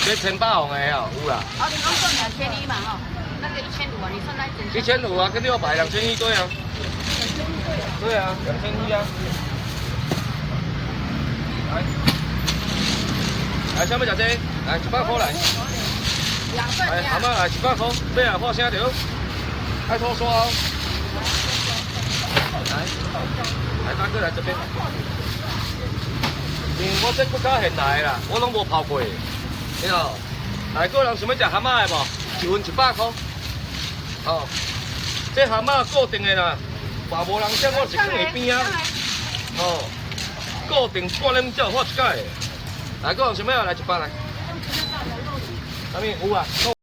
这千八红的哦，有啦。哦，你刚算2100嘛哈，那个1500啊，你算那整1500啊，跟600，2100对啊。对啊，2100啊。来，想要食这？来100块来。来，蛤蟆来100块，买啊，看啥着？爱拖刷哦。来，大哥来这边。我这国家现来啦，我拢无泡过，你好。来，个人想要食蛤蟆的无？一份100块。哦，这蛤蟆固定的啦，嘛无人讲我一放在边啊。哦，固定半点才有发一届的。来，个人想要来100来。啥物有啊？够